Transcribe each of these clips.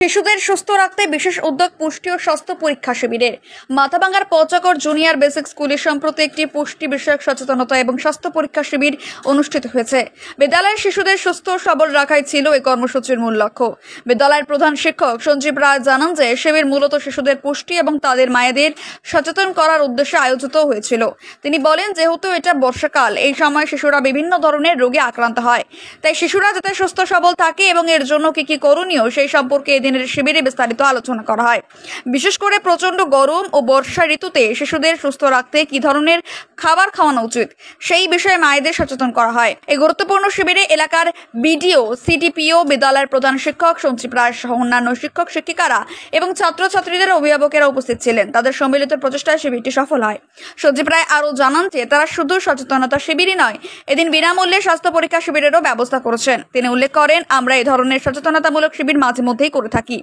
শিশুদের সুস্থ রাখতে বিশেষ উদ্যোগ পুষ্টি ও স্বাস্থ্য পরীক্ষা শিবিরের মাথাভাঙ্গার পচাগর জুনিয়র বেসিক স্কুলে সম্প্রতি একটি পুষ্টি বিষয়ক সচেতনতা এবং স্বাস্থ্য পরীক্ষা শিবির অনুষ্ঠিত হয়েছে। বিদ্যালয়ের শিশুদের সুস্থ ও সবল রাখাই ছিল এই কর্মসূচির মূল লক্ষ্য। বিদ্যালয়ের প্রধান শিক্ষক সঞ্জীব রায় জানান যে শিবির মূলত শিশুদের পুষ্টি এবং তাদের মায়েদের সচেতন করার উদ্দেশ্যে আয়োজিত হয়েছিল। তিনি বলেন, যেহেতু এটা বর্ষাকাল, এই সময় শিশুরা বিভিন্ন ধরনের রোগে আক্রান্ত হয়, তাই শিশুরা যাতে সুস্থ সবল থাকে এবং এর জন্য কি কি করণীয় সেই সম্পর্কে দিনের শিবিরে বিস্তারিত আলোচনা করা হয়। বিশেষ করে প্রচন্ড গরম ও বর্ষা ঋতুতে শিশুদের সুস্থ রাখতে কি ধরনের খাবার খাওয়ানো উচিত সেই বিষয়ে মায়েদের সচেতন করা হয়। এই গুরুত্বপূর্ণ শিবিরে এলাকার বিডিও, সিডিপিও, বিদ্যালয়ের প্রধান শিক্ষক সঞ্জীব রায় সহ অন্যান্য শিক্ষক শিক্ষিকারা এবং ছাত্রছাত্রীদের অভিভাবকেরা উপস্থিত ছিলেন। তাদের সম্মিলিত প্রচেষ্টায় শিবিরটি সফল হয়। সঞ্জীব রায় আরও জানান যে তারা শুধু সচেতনতা শিবিরই নয়, এদিন বিনামূল্যে স্বাস্থ্য পরীক্ষা শিবিরেরও ব্যবস্থা করেছেন। তিনি উল্লেখ করেন, আমরা এই ধরনের সচেতনতামূলক শিবির মাঝে মধ্যেই করে থাকি।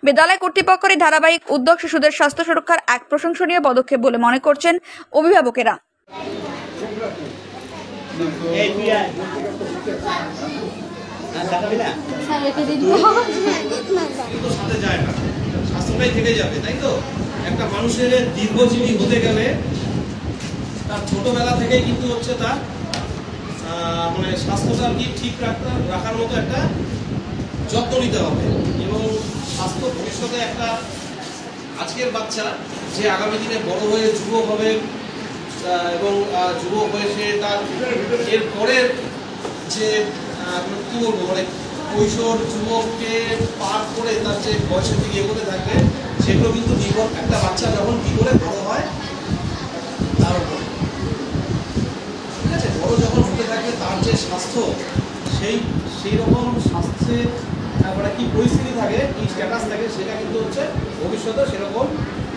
বিদ্যালয় কর্তৃপক্ষের এই ধারাবাহিক উদ্যোগ শিশুদের স্বাস্থ্য সুরক্ষার এক প্রশংসনীয় পদক্ষেপ বলে মনে করছেন অভিভাবকেরা। একটা মানুষের দীর্ঘজীবী হতে গেলে তার ছোটবেলা থেকেই কিন্তু হচ্ছে তার মানে স্বাস্থ্যটা কি ঠিক রাখার মতো একটা যত্ন নিতে হবে। এবং স্বাস্থ্য ভবিষ্যতে একটা আজকের বাচ্চা যে আগামী দিনে বড় হয়ে যুবক হবে এবং যুবক হয়ে সে তার এর পরের যে কি বলবো মানে কৈশোর যুবককে পার করে তার যে বয়সের দিকে এগোতে থাকবে, সেগুলো কিন্তু নির্ভর একটা বাচ্চা যখন কি করে বড় হয় তার উপর, ঠিক আছে। বড় যখন হতে থাকবে তার যে স্বাস্থ্য সেই রকম স্বাস্থ্যের মানে কি পরিস্থিতি থাকে, কি স্ট্যাটাস থাকে, সেটা কিন্তু হচ্ছে ভবিষ্যতে সেরকম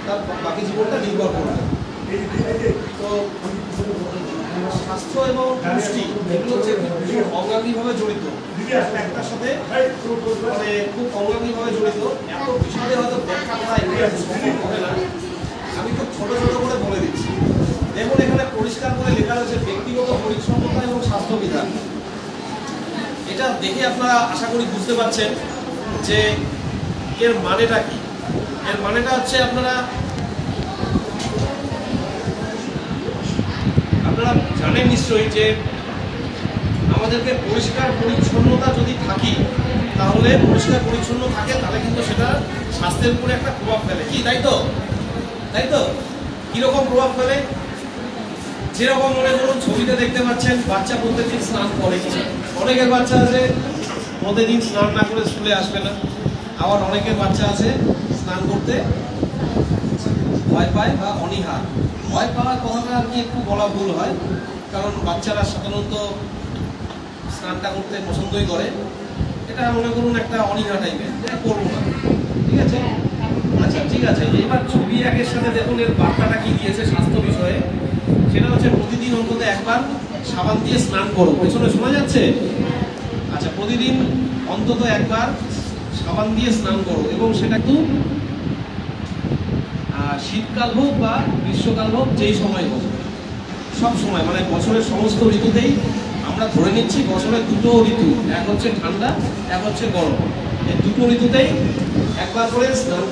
তার বাকি জীবনটা নির্ভর করবে। তো স্বাস্থ্য এবং পুষ্টি এগুলো হচ্ছে অঙ্গাঙ্গিভাবে জড়িত, একটার সাথে মানে খুব অঙ্গাঙ্গিভাবে জড়িত। এত বিশালে হয়তো ব্যাখ্যা করা হবে না, আমি খুব ছোট ছোট করে বলে দিচ্ছি। দেখুন, এখানে পরিষ্কার করে লেখা রয়েছে ব্যক্তিগত পরিচ্ছন্নতা এবং স্বাস্থ্যবিধান। এটা দেখে আপনারা আশা করি বুঝতে পারছেন যে এর মানেটা কি। এর মানেটা হচ্ছে আপনারা জানেন নিশ্চয়ই যে আমাদেরকে পরিষ্কার পরিচ্ছন্নতা যদি থাকি, তাহলে পরিষ্কার পরিচ্ছন্ন থাকে, তাহলে কিন্তু সেটা স্বাস্থ্যের উপরে একটা প্রভাব ফেলে। কি তাই তো কিরকম প্রভাব ফেলে? যেরকম মনে করুন ছবিতে দেখতে পাচ্ছেন, বাচ্চা প্রত্যেকদিন স্নান করে কিনা। অনেকের বাচ্চা আছে প্রতিদিন স্নান না করে স্কুলে আসবে না, আবার অনেকের বাচ্চা আছে স্নান করতে ভয় পায় বা অনীহা। ভয় পাওয়ার কথাটা আর কি একটু বলা ভুল হয়, কারণ বাচ্চারা সাধারণত স্নানটা করতে পছন্দই করে। এটা মনে করুন একটা অনীহা টাইপের, যেটা করবো না, ঠিক আছে। আচ্ছা, ঠিক আছে। এবার ছবি একের সাথে দেখুন এর বার্তাটা কি দিয়েছে স্বাস্থ্য বিষয়ে। সেটা হচ্ছে প্রতিদিন অন্তত একবার সাবান দিয়ে স্নান করো। পেছনে শোনা যাচ্ছে? আচ্ছা, প্রতিদিন অন্তত একবার সাবান দিয়ে স্নান করো, এবং সেটা কিন্তু শীতকাল হোক বা গ্রীষ্মকাল হোক, যেই সময় হোক, সব সময় মানে বছরের সমস্ত ঋতুতেই আমরা ধরে নিচ্ছি বছরের দুটো ঋতু, এক হচ্ছে ঠান্ডা, এক হচ্ছে গরম, এই দুটো ঋতুতেই একবার করে স্নান